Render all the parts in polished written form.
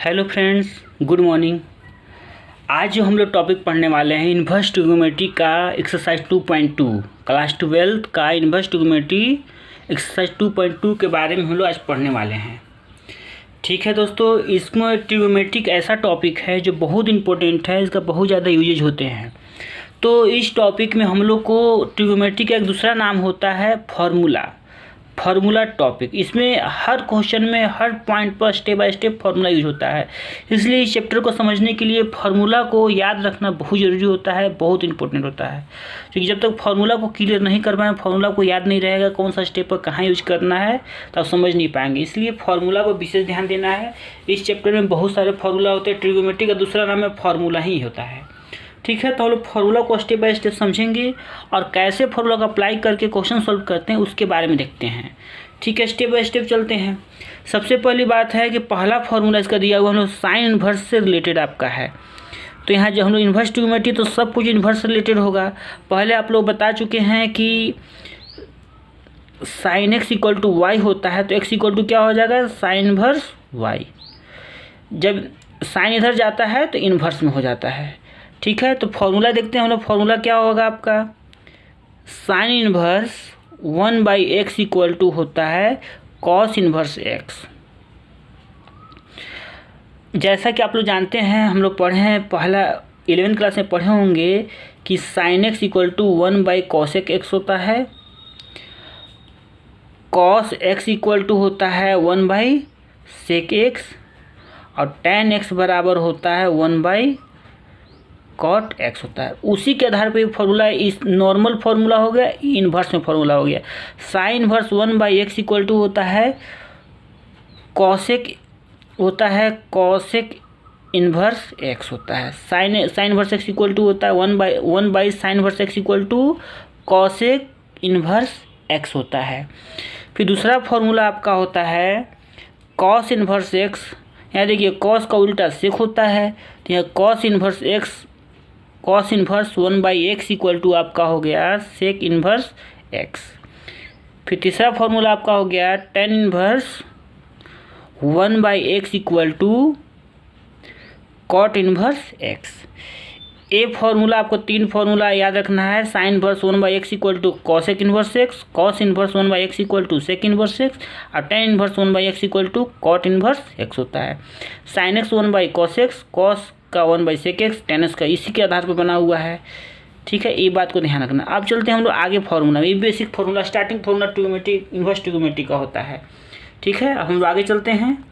Hello friends, good morning. आज जो हम लोग टॉपिक पढ़ने वाले हैं इन्वर्स ट्रिग्नोमेट्री का एक्सरसाइज 2.2 क्लास 12 का इन्वर्स ट्रिग्नोमेट्री एक्सरसाइज 2.2 के बारे में हम लोग आज पढ़ने वाले हैं। ठीक है दोस्तों, इसमें ट्रिग्नोमेट्री एक ऐसा टॉपिक है जो बहुत इंपॉर्टेंट है, इसका बहुत ज़्यादा यूजेज होते हैं। तो इस टॉपिक में हम लोग को ट्रिग्नोमेट्री का एक दूसरा नाम होता है फार्मूला टॉपिक। इसमें हर क्वेश्चन में हर पॉइंट पर step by step formula use होता है, इसलिए इस चैप्टर को समझने के लिए फार्मूला को याद रखना बहुत ज़रूरी होता है, बहुत इंपॉर्टेंट होता है। क्योंकि जब तक फार्मूला को क्लियर नहीं कर पाए, फार्मूला को याद नहीं रहेगा कौन सा स्टेप पर कहाँ यूज करना है, तो आप समझ नहीं पाएंगे। इसलिए फार्मूला पर विशेष ध्यान देना है। इस चैप्टर में बहुत सारे फार्मूला होते हैं, ट्रिग्नोमेट्री का दूसरा नाम है फार्मूला ही होता है। ठीक है, तो हम लोग फार्मूला को स्टेप बाय स्टेप समझेंगे और कैसे फार्मूला को अप्लाई करके क्वेश्चन सॉल्व करते हैं उसके बारे में देखते हैं। ठीक है, स्टेप बाय स्टेप चलते हैं। सबसे पहली बात है कि पहला फार्मूला इसका दिया हुआ हम लोग साइन इन्वर्स से रिलेटेड आपका है। तो यहाँ जब हम लोग इन्वर्स ट्रिग्नोमेट्री तो सब कुछ इन्वर्स से रिलेटेड होगा। पहले आप लोग बता चुके हैं कि sine x equal to y होता है, तो एक्स इक्वल टू क्या हो जाएगा, साइन इन्वर्स वाई। जब साइन इधर जाता है तो इन्वर्स में हो जाता है। ठीक है, तो फॉर्मूला देखते हैं हम लोग। फॉर्मूला क्या होगा आपका, sign inverse 1/x equal to होता है कॉस इन्वर्स x। जैसा कि आप लोग जानते हैं, हम लोग पढ़े हैं, पहला 11th क्लास में पढ़े होंगे कि sine x equal to 1/cosec x होता है, कॉस x इक्वल टू होता है 1/sec x और tan x बराबर होता है 1/cot x होता है। उसी के आधार पे फार्मूला इस नॉर्मल फार्मूला हो गया, इन्वर्स में फार्मूला हो गया। Sine inverse 1/x equal to होता है कॉसेक इन्वर्स x होता है। Sine inverse x equal to होता है 1 by sine inverse x equal to cosec inverse x होता है। फिर दूसरा फार्मूला आपका होता है कॉस इन्वर्स x। यहाँ देखिए कॉस का उल्टा सेक होता है, तो यहाँ cos inverse 1/x equal to आपका हो गया सेक इन्वर्स x। फिर तीसरा फार्मूला आपका हो गया tan inverse 1/x equal to cot inverse x। ये फार्मूला आपको तीन फार्मूला याद रखना है। Sine inverse 1/x equal to cosec inverse x, cos inverse 1/x equal to sec inverse x और tan inverse 1/x equal to cot inverse x होता है। Sign x 1/cos x, cos का 1/sec x, tan x का इसी के आधार पर बना हुआ है। ठीक है, ये बात को ध्यान रखना। अब चलते हैं हम लोग आगे फार्मूला। ये basic formula, starting formula trigonometry inverse trigonometry का होता है। ठीक है, अब हम लोग आगे चलते हैं।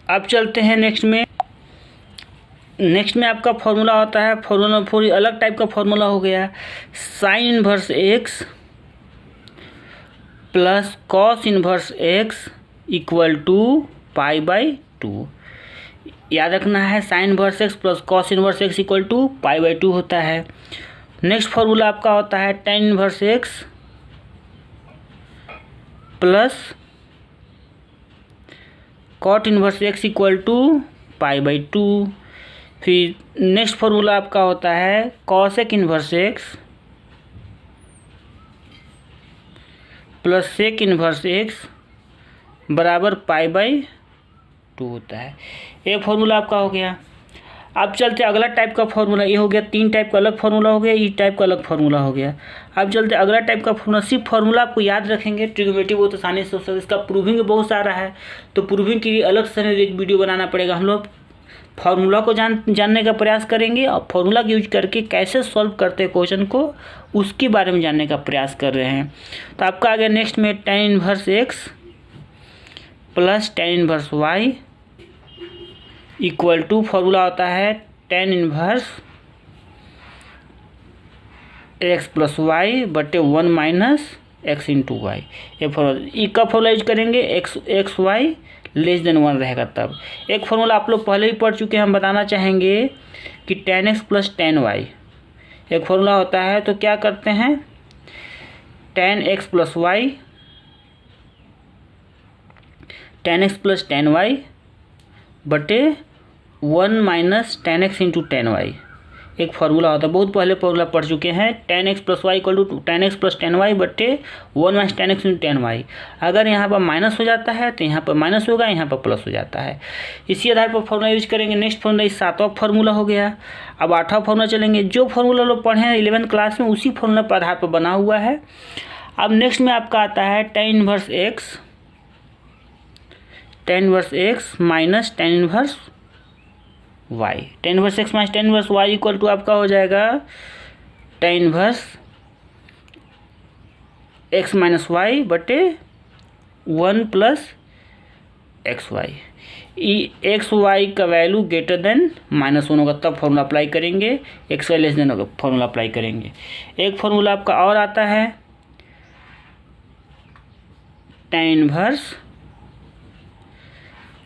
अब चलते हैं नेक्स्ट में आपका फार्मूला होता है, फार्मूला थोड़ी अलग टाइप का फार्मूला हो गया, sine inverse x plus cos inverse x equal to π/2। याद रखना है, sine inverse x plus cos inverse x equal to π/2 होता है। नेक्स्ट फार्मूला आपका होता है tan inverse x plus cot inverse x equal to π/2। फिर नेक्स्ट फार्मूला आपका होता है cosec inverse x plus sec inverse x बराबर π/2 होता है। ये फार्मूला आपका हो गया। अब चलते अगला टाइप का फार्मूला। ये हो गया, तीन टाइप का अलग फार्मूला हो गया, ये टाइप का अलग फार्मूला हो गया। अब चलते अगला टाइप का फार्मूला। सिर्फ फार्मूला आपको याद रखेंगे, ट्रिग्नोमेट्री बहुत आसानी से हो सकता है। इसका प्रूविंग बहुत सारा है, तो प्रूविंग के लिए अलग से एक वीडियो बनाना पड़ेगा। हम लोग फार्मूला को जानने का प्रयास करेंगे और फार्मूला का यूज करके कैसे सॉल्व करते हैं क्वेश्चन को, उसके बारे में जानने का प्रयास कर रहे हैं। तो आपका आ गया नेक्स्ट में tan inverse x plus tan inverse y equal to formula होता है tan inverse x plus y बटे 1 माइनस x इंटू वाई। ये फार्मूला का फार्मूला यूज करेंगे, एक्स वाई लेस देन 1 रहेगा तब। एक फार्मूला आप लोग पहले ही पढ़ चुके हैं, हम बताना चाहेंगे कि tan x plus tan y एक फार्मूला होता है। तो क्या करते हैं, tan x plus tan y बटे 1 minus tan x into tan y. एक फार्मूला होता है, बहुत पहले फार्मूला पढ़ चुके हैं, tan x plus y equal to tan x plus tan y बटे 1 minus tan x into tan y। अगर यहाँ पर माइनस हो जाता है तो यहाँ पर माइनस होगा, यहाँ पर प्लस हो जाता है। इसी आधार पर फार्मूला यूज करेंगे। नेक्स्ट फार्मूला 7वां फार्मूला हो गया। अब 8वां फार्मूला चलेंगे। जो फार्मूला लोग पढ़े हैं 11th क्लास में उसी फार्मूला पर आधार पर बना हुआ है। अब नेक्स्ट में आपका आता है tan inverse x minus tan inverse y। tan inverse x minus tan inverse y equal to आपका हो जाएगा tan inverse x minus y बटे 1 plus x y. X y का वैल्यू ग्रेटर देन -1 होगा तब फॉर्मूला अप्लाई करेंगे, x y less than होगा formula apply करेंगे। एक फॉर्मूला आपका और आता है tan inverse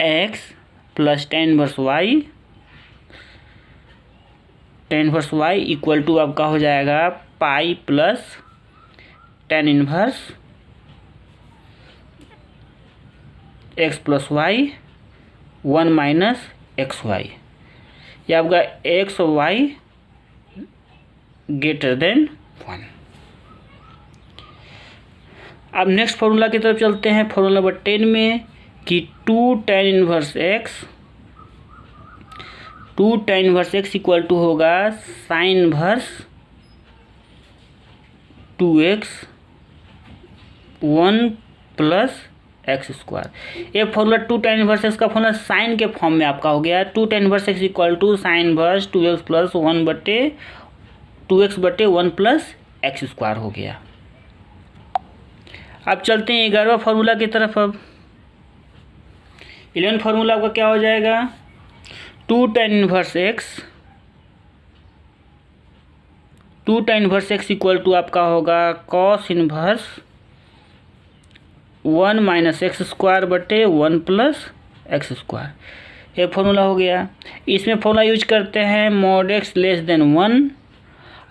x plus tan inverse y। tan inverse y equal to आपका हो जाएगा pi plus tan inverse x plus y 1 minus x y. यह आपका एक्स वाई ग्रेटर देन 1। अब नेक्स्ट फॉर्मूला की तरफ चलते हैं। फॉर्मूला नंबर 10 में कि 2 tan inverse x equal to होगा sine inverse 2x 1 plus x square. ये फॉर्मूला 2 tan इनवर्स एक्स का फॉर्मूला साइन के फॉर्म में आपका हो गया। 2 tan inverse x equal to sine inverse 2x plus 1 बटे 2x बटे 1 प्लस एक्स स्क्वायर हो गया। अब चलते हैं 11वां फार्मूला की तरफ। अब 11वां फार्मूला आपका क्या हो जाएगा 2 tan inverse x equal to आपका होगा cos inverse 1 minus x square बटे 1 प्लस एक्स स्क्वायर। ये फॉर्मूला हो गया। इसमें फॉर्मूला यूज करते हैं मॉड एक्स लेस देन 1,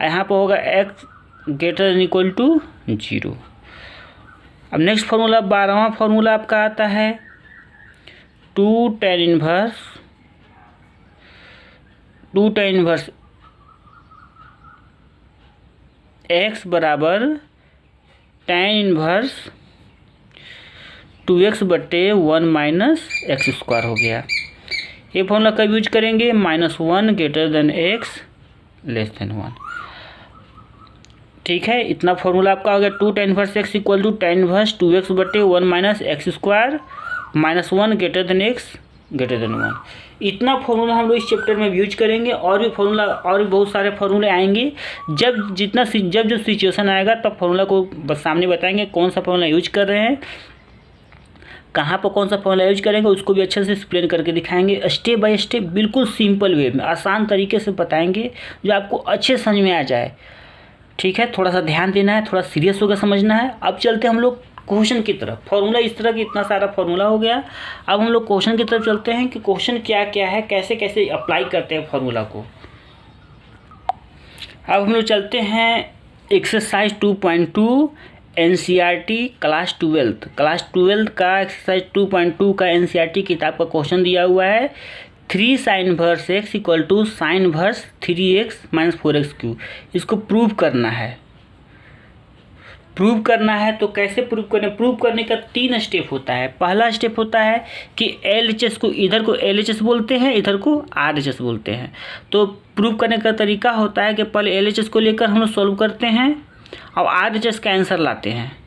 यहाँ पर होगा x greater than equal to 0। अब नेक्स्ट फार्मूला 12वां फार्मूला आपका आता है 2 tan इनवर्स x बराबर tan इनवर्स 2x बटे 1 माइनस एक्स स्क्वायर हो गया। ये फॉर्मूला कब यूज करेंगे -1 greater than x less than 1। ठीक है, इतना फॉर्मूला आपका हो गया 2 tan inverse x equal to tan inverse 2x बटे 1 minus x square -1 greater than x greater than 1। इतना फॉर्मूला हम लोग इस चैप्टर में यूज करेंगे। और भी फॉर्मूला और भी बहुत सारे फॉर्मूले आएंगे। जब जो सिचुएशन आएगा तब फॉर्मूला को बस सामने बताएंगे कौन सा फॉर्मूला यूज कर रहे हैं, कहाँ पर कौन सा फॉर्मूला यूज करेंगे, उसको भी अच्छे से एक्सप्लेन करके दिखाएंगे। स्टेप बाय स्टेप बिल्कुल सिंपल वे में आसान तरीके से बताएंगे जो आपको अच्छे समझ में आ जाए। ठीक है, थोड़ा सा ध्यान देना है, थोड़ा सीरियस होकर समझना है। अब चलते हम लोग क्वेश्चन की तरफ। फॉर्मूला इस तरह की इतना सारा फॉर्मूला हो गया। अब हम लोग क्वेश्चन की तरफ चलते हैं कि क्वेश्चन क्या क्या है, कैसे कैसे अप्लाई करते हैं फॉर्मूला को। अब हम लोग चलते हैं एक्सरसाइज 2.2 NCERT क्लास 12 का एक्सरसाइज 2.2 का NCERT किताब का क्वेश्चन दिया हुआ है 3 sin inverse x equal to sine inverse 3x minus 4x क्यूब। इसको प्रूव करना है। तो कैसे प्रूव करना है? प्रूव करने का 3 स्टेप होता है। पहला स्टेप होता है कि LHS को इधर को LHS बोलते हैं, इधर को RHS बोलते हैं। तो प्रूव करने का तरीका होता है कि पहले LHS को लेकर हम लोग सॉल्व करते हैं और RHS का आंसर लाते हैं।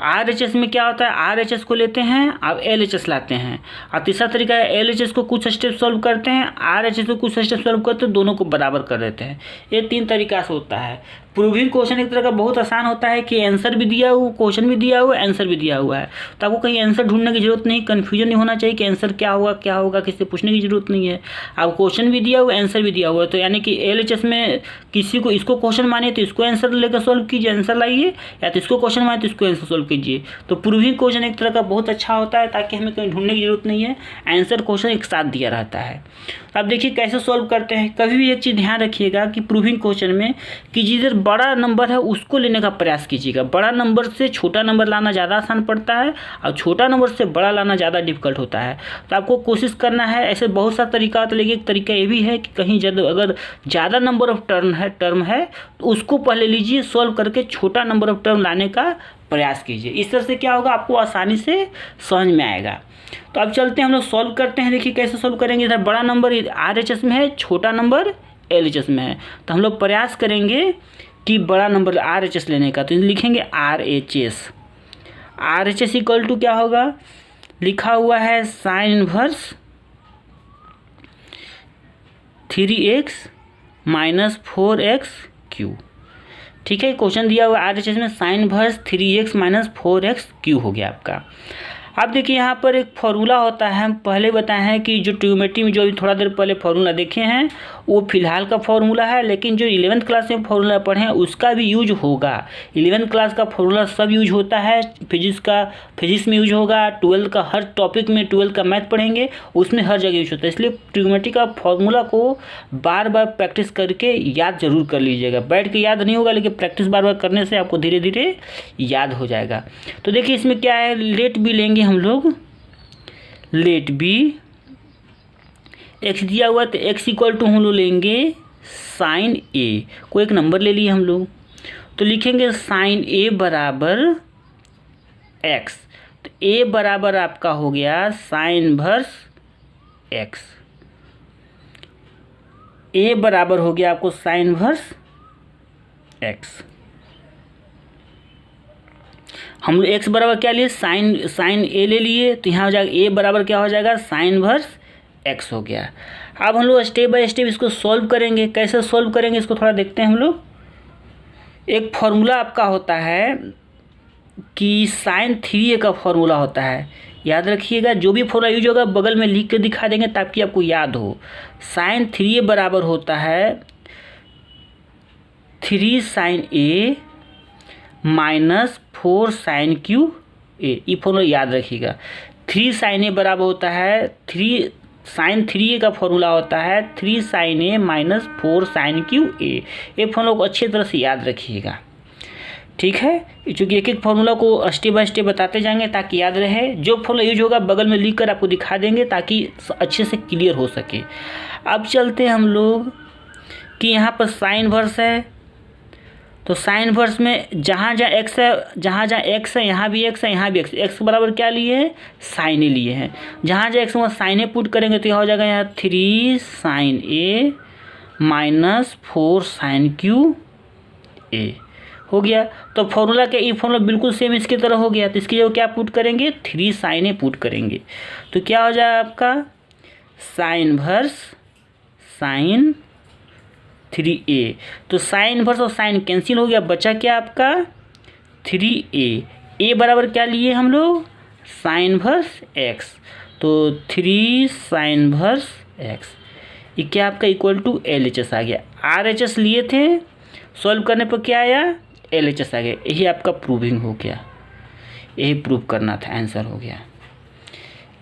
RHS में क्या होता है, RHS को लेते हैं अब LHS लाते हैं। और तीसरा तरीका है LHS को कुछ स्टेप सॉल्व करते हैं, RHS को कुछ स्टेप सॉल्व करते हैं, दोनों को बराबर कर देते हैं। ये 3 तरीका से होता है। प्रूविंग क्वेश्चन एक तरह का बहुत आसान होता है कि आंसर भी दिया हुआ, क्वेश्चन भी दिया हुआ, आंसर भी दिया हुआ है, तो आपको कहीं आंसर ढूंढने की जरूरत नहीं, कन्फ्यूजन नहीं होना चाहिए कि आंसर क्या होगा, किससे पूछने की जरूरत नहीं है। अब क्वेश्चन भी दिया हुआ, आंसर भी दिया हुआ है, तो यानी कि LHS में किसी को इसको क्वेश्चन मानिए तो इसको आंसर लेकर सॉल्व कीजिए, आंसर लाइए, या तो इसको क्वेश्चन मानिए तो इसको आंसर सॉल्व कीजिए। तो प्रूविंग क्वेश्चन एक तरह का बहुत अच्छा होता है ताकि हमें कहीं ढूंढने की जरूरत नहीं है, आंसर क्वेश्चन एक साथ दिया रहता है। अब देखिए कैसे सॉल्व करते हैं। कभी भी एक चीज़ ध्यान रखिएगा कि प्रूविंग क्वेश्चन में कि जिधर बड़ा नंबर है उसको लेने का प्रयास कीजिएगा। बड़ा नंबर से छोटा नंबर लाना ज़्यादा आसान पड़ता है और छोटा नंबर से बड़ा लाना ज़्यादा डिफिकल्ट होता है। तो आपको कोशिश करना है, ऐसे बहुत सा तरीका होता है, लेकिन एक तरीका ये भी है कि कहीं अगर ज़्यादा नंबर ऑफ टर्म है तो उसको पहले लीजिए, सॉल्व करके छोटा नंबर ऑफ टर्म लाने का प्रयास कीजिए। इस तरह से क्या होगा, आपको आसानी से समझ में आएगा। तो अब चलते हैं हम लोग सॉल्व करते हैं। देखिए कैसे सॉल्व करेंगे। इधर बड़ा नंबर RHS में है, छोटा नंबर LHS में है, तो हम लोग प्रयास करेंगे कि बड़ा नंबर RHS लेने का। तो लिखेंगे RHS इक्वल टू क्या होगा, लिखा हुआ है sign inverse 3x minus 4x⁴। ठीक है, क्वेश्चन दिया हुआ RHS में sign inverse 3x minus 4x⁴ हो गया आपका। अब देखिए यहाँ पर एक फॉर्मूला होता है, हम पहले बताए हैं कि जो ट्रिग्नोमेट्री में जो अभी थोड़ा देर पहले फॉर्मूला देखे हैं वो फिलहाल का फॉर्मूला है, लेकिन जो 11th क्लास में फॉर्मूला पढ़े हैं उसका भी यूज होगा। 11th क्लास का फॉर्मूला सब यूज होता है, फिजिक्स में यूज होगा, 12th का हर टॉपिक में, 12th का मैथ पढ़ेंगे उसमें हर जगह यूज होता है। इसलिए ट्रिग्नोमेट्री का फॉर्मूला को बार बार प्रैक्टिस करके याद जरूर कर लीजिएगा। बैठ के याद नहीं होगा, लेकिन प्रैक्टिस बार बार करने से आपको धीरे धीरे याद हो जाएगा। तो देखिए इसमें क्या है, लेट बी लेंगे हम लोग, लेट बी x दिया हुआ तो x इक्वल टू हम लोग लेंगे साइन a, को एक नंबर ले लिए हम लोग, तो लिखेंगे साइन a बराबर x। तो a बराबर आपका हो गया साइन इनवर्स x, a बराबर हो गया आपको साइन इनवर्स x। हम लोग x बराबर क्या लिए, साइन a ले लिए, तो यहाँ हो जाएगा a बराबर क्या हो जाएगा, साइन इनवर्स x हो गया। अब हम लोग स्टेप बाय स्टेप इसको सॉल्व करेंगे। कैसे सॉल्व करेंगे इसको थोड़ा देखते हैं हम लोग। एक फॉर्मूला आपका होता है कि साइन 3a का फॉर्मूला होता है, याद रखिएगा। जो भी फॉर्मूला यूज होगा बगल में लिख के दिखा देंगे ताकि आपको याद हो। साइन 3a बराबर होता है 3 sine a minus 4 sine cube A. ये फॉर्मूला याद रखिएगा। 3 साइन a बराबर होता है 3 साइन 3a का फॉर्मूला होता है 3 sine a minus 4 sine cube A. ये फॉर्मूला को अच्छी तरह से याद रखिएगा, ठीक है। चूँकि एक एक फॉर्मूला को स्टेप बाय स्टेप बताते जाएंगे ताकि याद रहे। जो फॉर्मूला यूज होगा बगल में लिख कर आपको दिखा देंगे ताकि अच्छे से क्लियर हो सके। अब चलते हैं हम लोग कि यहाँ पर साइन इनवर्स है, तो साइन इनवर्स में जहाँ जहाँ x है, जहाँ जहाँ x है यहाँ भी x है, यहाँ भी x। x बराबर क्या लिए हैं, साइन ए लिए हैं। जहाँ जहाँ x में साइन ए पुट करेंगे तो यह हो जाएगा यहाँ 3 sine A minus 4 sine cube A हो गया। तो फॉर्मूला के ये फॉर्मूला बिल्कुल सेम इसकी तरह हो गया। तो इसकी जगह क्या पुट करेंगे, 3 साइन ए पुट करेंगे, तो क्या हो जाएगा आपका साइन इनवर्स साइन 3a। तो साइन इनवर्स और साइन कैंसिल हो गया, बचा क्या आपका 3a। a बराबर क्या लिए हम लोग, साइन इनवर्स x, तो 3 साइन इनवर्स x। ये क्या आपका इक्वल टू LHS आ गया। RHS लिए थे, सॉल्व करने पर क्या आया, LHS आ गया। यही आपका प्रूविंग हो गया, यही प्रूव करना था, आंसर हो गया।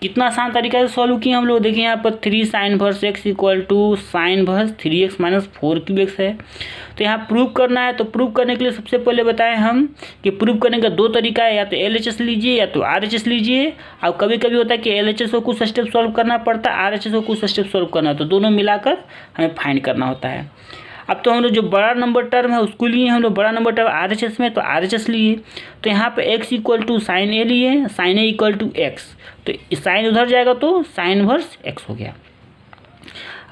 कितना आसान तरीका से सॉल्व किया हम लोग। देखिए यहाँ पर 3 sine inverse x equal to sine inverse 3x minus 4x है। तो यहाँ प्रूव करना है, तो प्रूव करने के लिए सबसे पहले बताएं हम कि प्रूव करने का 2 तरीका है, या तो LHS लीजिए या तो RHS लीजिए। अब कभी कभी होता है कि LHS को कुछ स्टेप सॉल्व करना पड़ता है, RHS को कुछ स्टेप सॉल्व करना है, तो दोनों मिलाकर हमें फाइंड करना होता है। अब तो हम लोग जो बड़ा नंबर टर्म है उसको लिए, हम लोग बड़ा नंबर टर्म RHS में, तो RHS लिए। तो यहाँ पे x equal to sine A लिए, sine A equal to x, तो साइन उधर जाएगा तो साइन इनवर्स x हो गया।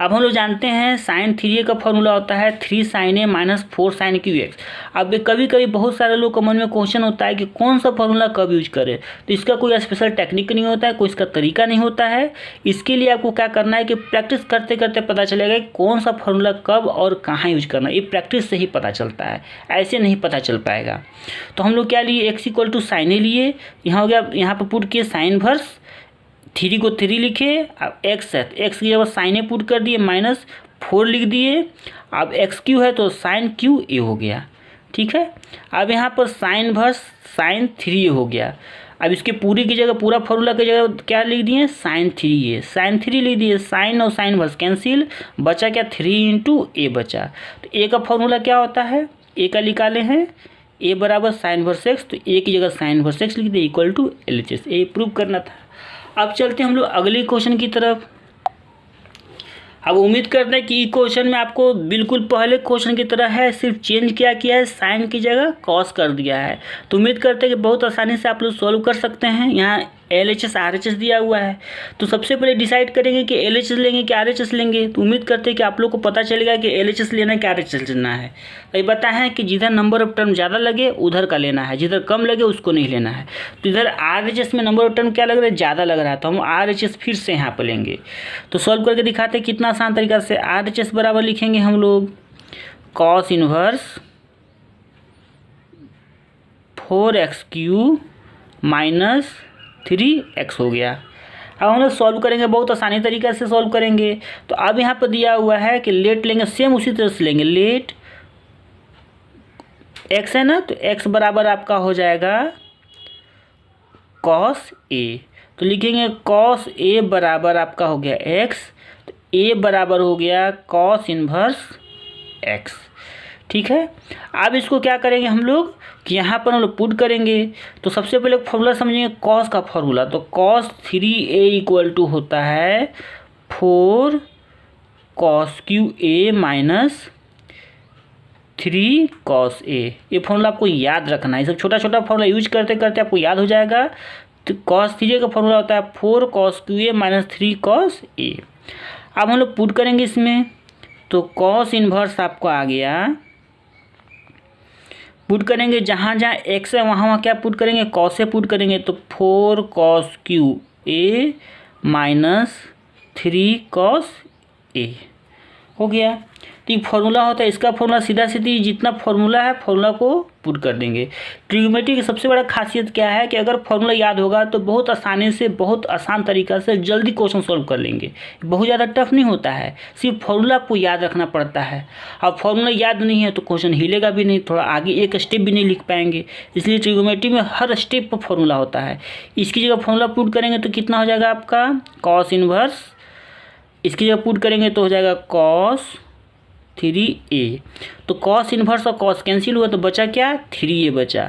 अब हम लोग जानते हैं साइन 3a का फॉर्मूला होता है 3 sine A minus 4 sine Q x. अब कभी कभी बहुत सारे लोग के मन में क्वेश्चन होता है कि कौन सा फॉर्मूला कब यूज करें, तो इसका कोई स्पेशल टेक्निक नहीं होता है, कोई इसका तरीका नहीं होता है। इसके लिए आपको क्या करना है कि प्रैक्टिस करते करते पता चलेगा कि कौन सा फॉर्मूला कब और कहाँ यूज करना है। ये प्रैक्टिस से ही पता चलता है, ऐसे नहीं पता चल पाएगा। तो हम लोग क्या लिए, x equal to sine A लिए, यहाँ हो गया, यहाँ पर पुट किए साइन इनवर्स 3 को 3 लिखे। अब x है तो x की जगह साइन ए पुट कर दिए, माइनस 4 लिख दिए। अब x क्यू है तो साइन क्यू ए हो गया, ठीक है। अब यहाँ पर साइन इनवर्स साइन 3a हो गया। अब इसके पूरी की जगह, पूरा फॉर्मूला की जगह क्या लिख दिए, साइन 3a, साइन 3 लिख दिए। साइन और साइन इनवर्स कैंसिल, बचा क्या 3 × a बचा। तो a का फॉर्मूला क्या होता है, ए का निकाले हैं, ए बराबर साइन इनवर्स एक्स, तो ए की जगह साइन इनवर्स एक्स लिख दे इक्वल टू LHS। ये प्रूव करना था। अब चलते हैं हम लोग अगले क्वेश्चन की तरफ। अब उम्मीद करते हैं कि क्वेश्चन में आपको बिल्कुल पहले क्वेश्चन की तरह है, सिर्फ चेंज क्या किया है, साइन की जगह कॉस कर दिया है। तो उम्मीद करते हैं कि बहुत आसानी से आप लोग सॉल्व कर सकते हैं। यहाँ LHS RHS दिया हुआ है, तो सबसे पहले डिसाइड करेंगे कि LHS लेंगे कि RHS लेंगे। तो उम्मीद करते हैं कि आप लोग को पता चलेगा कि LHS लेना है कि RHS लेना है। तो ये बताया है कि जिधर नंबर ऑफ टर्म ज़्यादा लगे उधर का लेना है, जिधर कम लगे उसको नहीं लेना है। तो इधर RHS में नंबर ऑफ टर्म क्या लग रहा है, ज़्यादा लग रहा है, तो हम RHS फिर से यहाँ पर लेंगे। तो सॉल्व करके दिखाते हैं कितना आसान तरीका से। RHS बराबर लिखेंगे हम लोग cos inverse 4x³ minus 3x हो गया। अब हम लोग सॉल्व करेंगे, बहुत आसानी तरीके से सॉल्व करेंगे। तो अब यहाँ पर दिया हुआ है कि लेट लेंगे, सेम उसी तरह से लेंगे। लेट x है ना, तो x बराबर आपका हो जाएगा cos a। तो लिखेंगे cos a बराबर आपका हो गया x, तो a बराबर हो गया cos इनवर्स x। ठीक है। अब इसको क्या करेंगे हम लोग कि यहाँ पर हम लोग पुट करेंगे। तो सबसे पहले फॉर्मूला समझेंगे कॉस का फॉर्मूला। तो cos 3a इक्वल टू होता है 4 cos³ माइनस 3 cos a। ये फॉर्मूला आपको याद रखना है, सब छोटा छोटा फॉर्मूला यूज करते करते आपको याद हो जाएगा। तो cos 3a का फॉर्मूला होता है 4 cos² माइनस 3 cos a। अब हम लोग पुट करेंगे इसमें, तो cos इनवर्स आपको आ गया। पुट करेंगे जहाँ जहाँ x है वहाँ वहाँ क्या पुट करेंगे, cos से पुट करेंगे। तो 4 cos³ माइनस 3 cos a हो गया। तो ये फार्मूला होता है, इसका फार्मूला सीधा सीधी जितना फार्मूला है फार्मूला को पुट कर देंगे। ट्रिग्नोमेट्री की सबसे बड़ा खासियत क्या है कि अगर फार्मूला याद होगा तो बहुत आसानी से, बहुत आसान तरीक़ा से जल्दी क्वेश्चन सॉल्व कर लेंगे। बहुत ज़्यादा टफ नहीं होता है, सिर्फ फार्मूला आपको याद रखना पड़ता है। अब फार्मूला याद नहीं है तो क्वेश्चन हिलेगा भी नहीं, थोड़ा आगे एक स्टेप भी नहीं लिख पाएंगे। इसलिए ट्रिग्नोमेट्री में हर स्टेप पर फार्मूला होता है। इसकी जगह फार्मूला पुट करेंगे तो कितना हो जाएगा आपका cos इनवर्स, इसकी जगह पुट करेंगे तो हो जाएगा cos 3a। तो cos इनवर्स और cos कैंसिल हुआ तो बचा क्या, 3a बचा।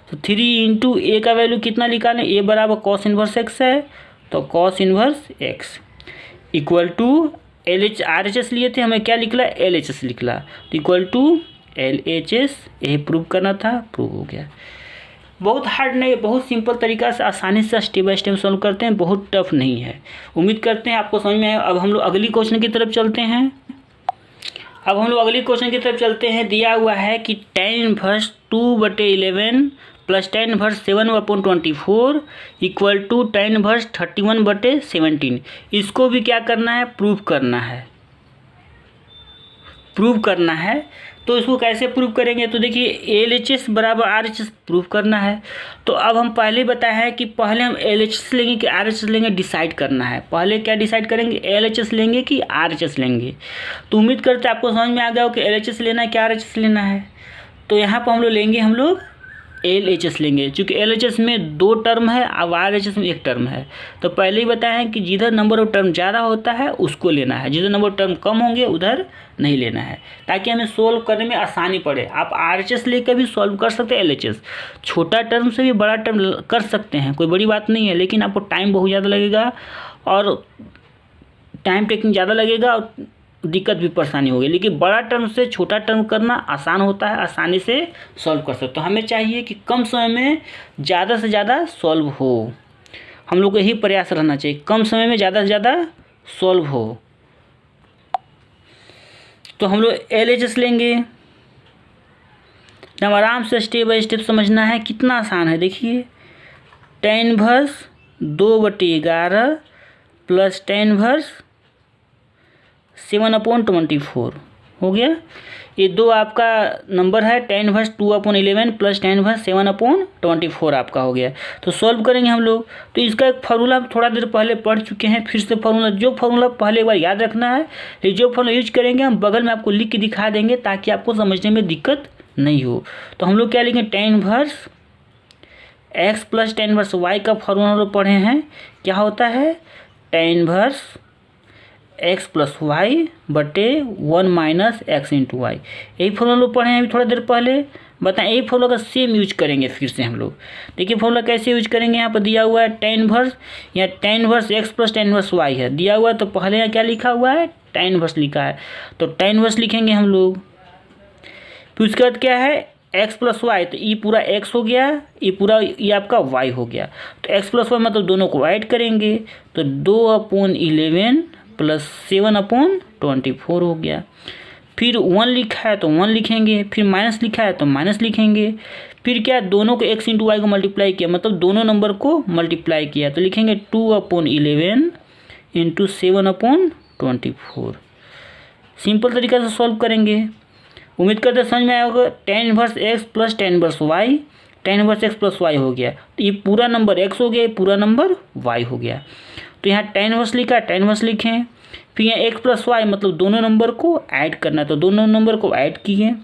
तो 3 इंटू a का वैल्यू कितना निकालें, a बराबर cos इनवर्स x है, तो cos inverse x equal to RHS लिए थे, हमें क्या निकला, LHS निकला। तो इक्वल टू LHS, यही प्रूव करना था, प्रूव हो गया। बहुत हार्ड नहीं, बहुत सिंपल तरीका से आसानी से स्टेप बाय स्टेप सॉल्व करते हैं, बहुत टफ नहीं है। उम्मीद करते हैं आपको समझ में आए। अब हम लोग अगली क्वेश्चन की तरफ चलते हैं। दिया हुआ है कि tan inverse 2/11 plus tan inverse 7/24 equal to tan inverse 31/17। इसको भी क्या करना है, प्रूव करना है। तो इसको कैसे प्रूव करेंगे, तो देखिए LHS बराबर RHS प्रूव करना है। तो अब हम पहले बताए हैं कि पहले हम LHS लेंगे कि RHS लेंगे, डिसाइड करना है। पहले क्या डिसाइड करेंगे, LHS लेंगे कि RHS लेंगे। तो उम्मीद करते हैं आपको समझ में आ गया हो कि LHS लेना है कि RHS लेना है। तो यहाँ पर हम लोग लेंगे LHS लेंगे, चूँकि LHS में 2 टर्म है, अब RHS में 1 टर्म है। तो पहले ही बताया है कि जिधर नंबर ऑफ टर्म ज़्यादा होता है उसको लेना है, जिधर नंबर ऑफ टर्म कम होंगे उधर नहीं लेना है, ताकि हमें सोल्व करने में आसानी पड़े। आप RHS लेकर भी सॉल्व कर सकते हैं LHS, छोटा टर्म से भी बड़ा टर्म कर सकते हैं, कोई बड़ी बात नहीं है। लेकिन आपको टाइम बहुत ज़्यादा लगेगा और टाइम टेकिंग ज़्यादा लगेगा और दिक्कत भी परेशानी होगी। लेकिन बड़ा टर्म से छोटा टर्म करना आसान होता है, आसानी से सॉल्व कर सकते। तो हमें चाहिए कि कम समय में ज़्यादा से ज़्यादा सॉल्व हो, हम लोग को यही प्रयास रहना चाहिए, कम समय में ज़्यादा से ज़्यादा सॉल्व हो। तो हम लोग LHS लेंगे। जब आराम से स्टेप बाय स्टेप समझना है, कितना आसान है। देखिए tan inverse 2/11 plus tan inverse 7/24 हो गया। ये 2 आपका नंबर है, tan inverse 2/11 plus tan inverse 7/24 आपका हो गया। तो सॉल्व करेंगे हम लोग। तो इसका एक फार्मूला थोड़ा देर पहले पढ़ चुके हैं, फिर से फार्मूला, जो फार्मूला पहले एक बार याद रखना है, ये जो फार्मूला यूज करेंगे हम बगल में आपको लिख के दिखा देंगे ताकि आपको समझने में दिक्कत नहीं हो। तो हम लोग क्या लिखेंगे, tan inverse x plus tan inverse y का फार्मूला हम लोग पढ़े हैं, क्या होता है, tan inverse x plus y बटे 1 माइनस एक्स इंटू वाई। यही फॉर्मूला लोग पढ़े हैं अभी थोड़ा देर पहले। बताएं यही फॉर्मूला का सेम यूज करेंगे फिर से हम लोग। देखिए फॉर्मूला कैसे यूज करेंगे, यहाँ पर दिया हुआ है tan इनवर्स, या tan inverse x plus tan inverse y है दिया हुआ है, तो पहले यहाँ क्या लिखा हुआ है, tan इनवर्स लिखा है, तो tan इनवर्स लिखेंगे हम लोग। फिर उसके बाद क्या है, एक्स प्लस वाई, तो ये पूरा एक्स हो गया, ये पूरा ये आपका वाई हो गया, तो एक्स प्लस वाई मतलब दोनों को ऐड करेंगे, तो 2/11 प्लस 7/24 हो गया। फिर 1 लिखा है तो 1 लिखेंगे, फिर माइनस लिखा है तो माइनस लिखेंगे। फिर क्या, दोनों को एक्स इंटू वाई को मल्टीप्लाई किया, मतलब दोनों नंबर को मल्टीप्लाई किया, तो लिखेंगे 2/11 इंटू 7/24। सिंपल तरीका से सॉल्व करेंगे। उम्मीद करते समझ में आया होगा। tan inverse x plus tan inverse y, tan inverse x plus y हो गया, तो ये पूरा नंबर एक्स हो गया, ये पूरा नंबर वाई हो गया। तो यहाँ tan इनवर्स लिखा, tan इनवर्स लिखें। फिर यहाँ एक्स प्लस वाई मतलब दोनों नंबर को ऐड करना है, तो दोनों नंबर को ऐड किए।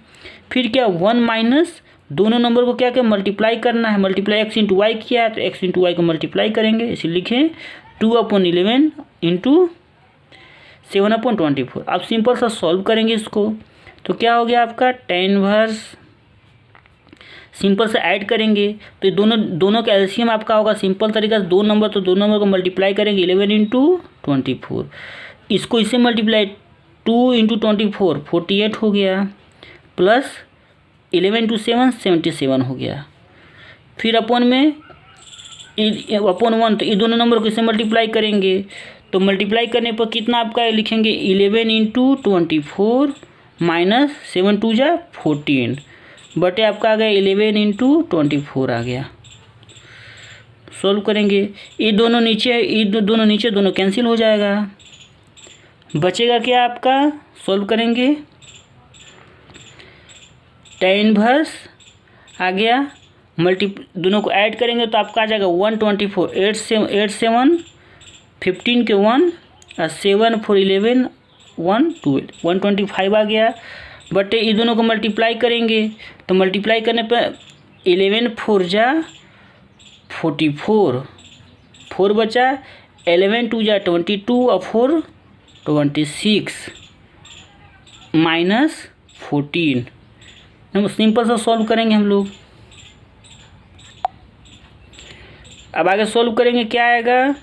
फिर क्या, 1 माइनस दोनों नंबर को क्या क्या मल्टीप्लाई करना है, मल्टीप्लाई एक्स इंटू वाई किया है, तो एक्स इंटू वाई को मल्टीप्लाई करेंगे, इसे लिखें 2/11 इंटू 7/24। अब सिंपल सा सॉल्व करेंगे इसको, तो क्या हो गया आपका tan इनवर्स, सिंपल से ऐड करेंगे, तो दोनों का एलसीएम आपका होगा सिंपल तरीका से, दो नंबर तो दो नंबर को मल्टीप्लाई करेंगे 11 इंटू 24, इसको इससे मल्टीप्लाई 2 इंटू 24 48 हो गया, प्लस 11 इंटू 7 77 हो गया। फिर अपॉन में अपॉन 1, तो ये दोनों नंबर को इससे मल्टीप्लाई करेंगे, तो मल्टीप्लाई करने पर कितना आपका लिखेंगे 11 इंटू 24 माइनस 7 2 जा 14 बटे आपका आ गया 11 इंटू 24 आ गया। सॉल्व करेंगे, ये दोनों नीचे दोनों कैंसिल हो जाएगा, बचेगा क्या आपका, सॉल्व करेंगे tan इनवर्स आ गया, दोनों को ऐड करेंगे तो आपका आ जाएगा 124 8 7 15 के 1 और 7 4 11 112 125 आ गया, बटे ये दोनों को मल्टीप्लाई करेंगे, तो मल्टीप्लाई करने पर 11 4 जा 44 4 बचा, 11 2 जा 22 और 4 26 माइनस 14। हम सिंपल सा सॉल्व करेंगे हम लोग। अब आगे सॉल्व करेंगे, क्या आएगा,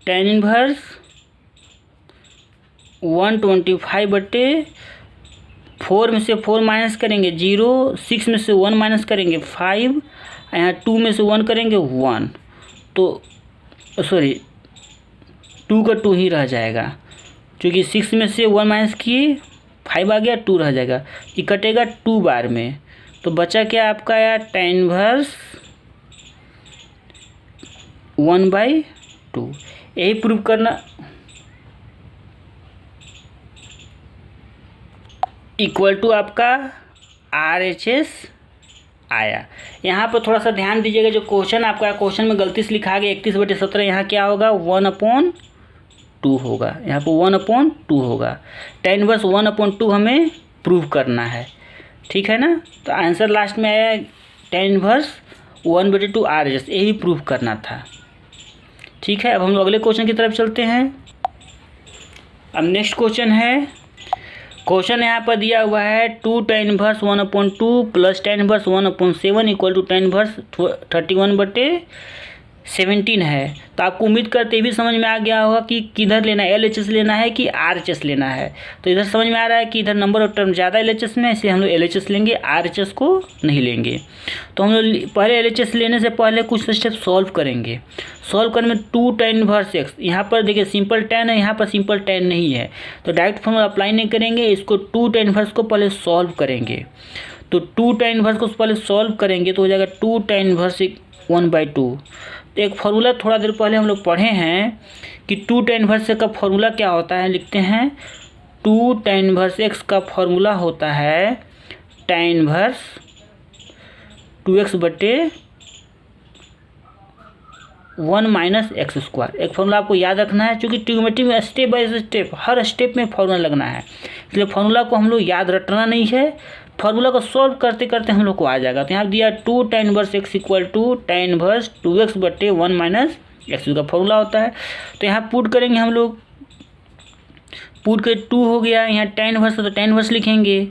tan इनवर्स 125 बटे 4 में से 4 माइनस करेंगे 0, 6 में से 1 माइनस करेंगे 5, यहाँ 2 में से 1 करेंगे 1, तो सॉरी 2 का 2 ही रह जाएगा, क्योंकि 6 में से 1 माइनस किए 5 आ गया, 2 रह जाएगा, ये कटेगा 2 बार में, तो बचा क्या आपका यार tan इनवर्स 1/2। यही प्रूव करना, इक्वल टू आपका RHS आया। यहाँ पर थोड़ा सा ध्यान दीजिएगा, जो क्वेश्चन आपका क्वेश्चन में गलती से लिखा गया 31/17, यहाँ क्या होगा 1/2 होगा, यहाँ पर 1/2 होगा। tan इनवर्स 1/2 हमें प्रूव करना है, ठीक है ना। तो आंसर लास्ट में आया tan इनवर्स 1/2 RHS, यही प्रूव करना था, ठीक है। अब हम लोग अगले क्वेश्चन की तरफ चलते हैं। अब नेक्स्ट क्वेश्चन है, क्वेश्चन यहाँ पर दिया हुआ है 2 tan inverse 1/2 plus tan inverse 1/7 equal to tan inverse 31/17 है। तो आपको उम्मीद करते भी समझ में आ गया होगा कि किधर लेना है, LHS लेना है कि RHS लेना है। तो इधर समझ में आ रहा है कि इधर नंबर ऑफ टर्म ज़्यादा LHS में, इसलिए हम लोग LHS लेंगे, RHS को नहीं लेंगे। तो हम लोग पहले LHS लेने से पहले कुछ स्टेप सॉल्व करेंगे। सॉल्व करने में 2 tan इनवर्स x, यहाँ पर देखिए सिंपल tan है, यहाँ पर सिंपल tan नहीं है, तो डायरेक्ट फॉर्मूला अप्लाई नहीं करेंगे, इसको 2 tan इनवर्स को पहले सॉल्व करेंगे। तो 2 tan इनवर्स को पहले सॉल्व करेंगे तो हो जाएगा 2 tan इनवर्स 1/2। तो एक फार्मूला थोड़ा देर पहले हम लोग पढ़े हैं कि 2 tan इनवर्स का फार्मूला क्या होता है, लिखते हैं 2 tan इनवर्स x का फार्मूला होता है tan इनवर्स 2x बटे 1 माइनस एक्स स्क्वायर। एक फार्मूला आपको याद रखना है, क्योंकि ट्रिग्नोमेट्री में step by step her step में फार्मूला लगना है, इसलिए फार्मूला को हम लोग याद रटना नहीं है, फार्मूला को सॉल्व करते करते हम लोग को आ जाएगा। तो यहाँ दिया 2 tan inverse x equal to tan inverse 2x बटे 1 माइनस एक्स का फार्मूला होता है। तो यहाँ पुट करेंगे हम लोग पुट के 2 हो गया, यहाँ tan इनवर्स तो tan इनवर्स लिखेंगे।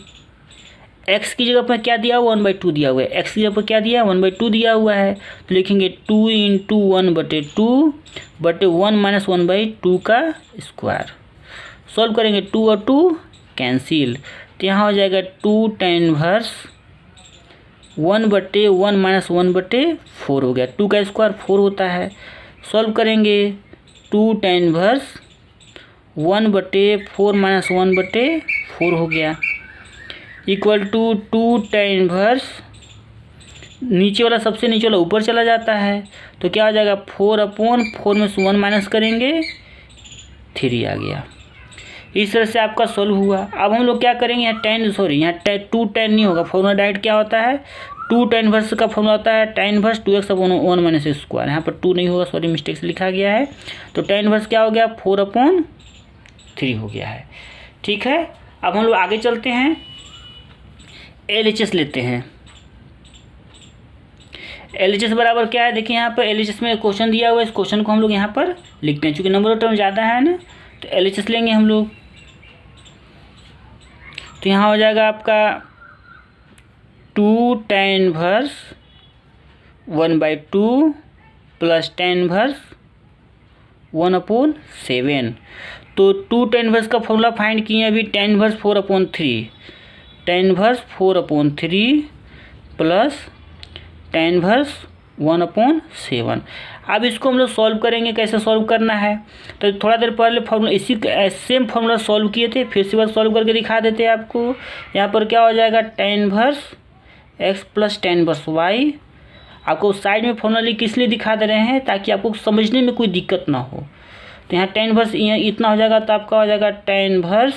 x की जगह पर क्या दिया हुआ 1/2 दिया हुआ है, x की जगह पर क्या दिया 1/2 दिया हुआ है, तो लिखेंगे 2 × 1/2 बटे 1 - 1/2 का स्क्वायर। सॉल्व करेंगे 2 और 2 कैंसिल, तो यहाँ हो जाएगा 2 tan इनवर्स 1/1 - 1/4 हो गया। 2 का स्क्वायर 4 होता है। सॉल्व करेंगे 2 tan इनवर्स 1/4 - 1/4 हो गया, इक्वल टू 2 tan इनवर्स, नीचे वाला सबसे नीचे वाला ऊपर चला जाता है, तो क्या हो जाएगा 4/4 में से 1 माइनस करेंगे 3 आ गया। इस तरह से आपका सोल्व हुआ। अब हम लोग क्या करेंगे, यहाँ यहाँ 2 tan नहीं होगा, फॉर्मूला डायरेक्ट क्या होता है 2 tan इनवर्स का फॉर्मूला होता है tan इनवर्स 2x/1 - स्क्वायर। यहाँ पर 2 नहीं होगा, सॉरी मिस्टेक से लिखा गया है, तो tan इनवर्स क्या हो गया 4/3 हो गया है। ठीक है, अब हम लोग आगे चलते हैं, LHS लेते हैं। LHS बराबर क्या है, देखिए यहाँ पर LHS में क्वेश्चन दिया हुआ है, इस क्वेश्चन को हम लोग यहाँ पर लिखते हैं, चूँकि नंबर ऑफ टर्म ज़्यादा है ना, तो LHS लेंगे हम लोग। तो यहाँ हो जाएगा आपका 2 tan inverse 1/2 plus tan inverse 1/7। तो 2 tan इनवर्स का फॉर्मूला फाइंड किए अभी, tan inverse 4/3, tan inverse 4/3 plus tan inverse 1/7। अब इसको हम लोग सॉल्व करेंगे, कैसे सॉल्व करना है, तो थोड़ा देर पहले फॉर्मूला इसी सेम फॉर्मूला सॉल्व किए थे, फिर से बार सॉल्व करके दिखा देते हैं आपको। यहाँ पर क्या हो जाएगा tan inverse x plus tan inverse y। आपको साइड में फॉर्मूला लिख किस लिए दिखा दे रहे हैं, ताकि आपको समझने में कोई दिक्कत ना हो। तो यहाँ tan इनवर्स इतना हो जाएगा, तो आपका हो जाएगा tan inverse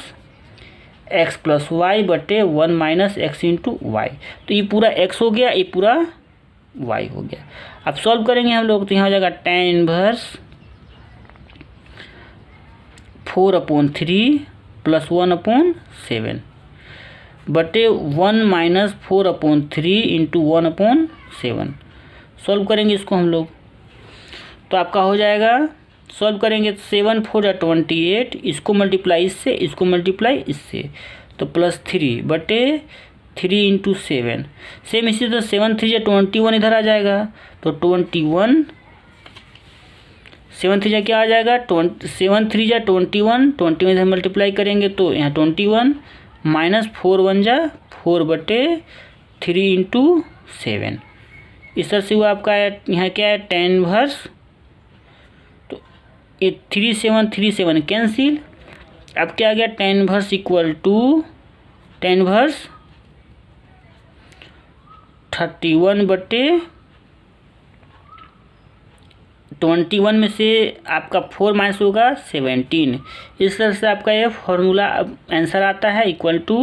x plus y बटे 1 माइनस x इंटू वाई। तो ये पूरा x हो गया, ये पूरा y हो गया। अब सॉल्व करेंगे हम लोग, तो यहाँ हो जाएगा tan इनवर्स 4/3 प्लस 1/7 बटे 1 माइनस 4/3 इंटू 1/7। सॉल्व करेंगे इसको हम लोग, तो आपका हो जाएगा, सॉल्व करेंगे 7 4 या 28, इसको मल्टीप्लाई इससे, इसको मल्टीप्लाई इससे, तो प्लस 3 बटे 3 इंटू 7। सेम इसी तरह 7 3 या 21 इधर आ जाएगा, तो 21, 7 3 क्या आ जाएगा 7 3 या 21 इधर मल्टीप्लाई करेंगे, तो यहाँ 21 माइनस 4 1 जा 4 बटे 3 इंटू 7। इस तरह से हुआ आपका यहाँ क्या है tan इनवर्स, तो ये 3 7 3 7 कैंसिल। अब क्या आ गया tan inverse equal to tan inverse 31 बटे 21 में से आपका 4 माइनस होगा 17। इस तरह से आपका ये फॉर्मूला आंसर आता है इक्वल टू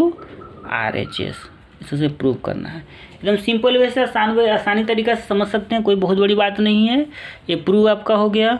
RHS। इसे प्रूव करना है, एकदम सिंपल वैसे आसानी तरीका से समझ सकते हैं, कोई बहुत बड़ी बात नहीं है। ये प्रूव आपका हो गया।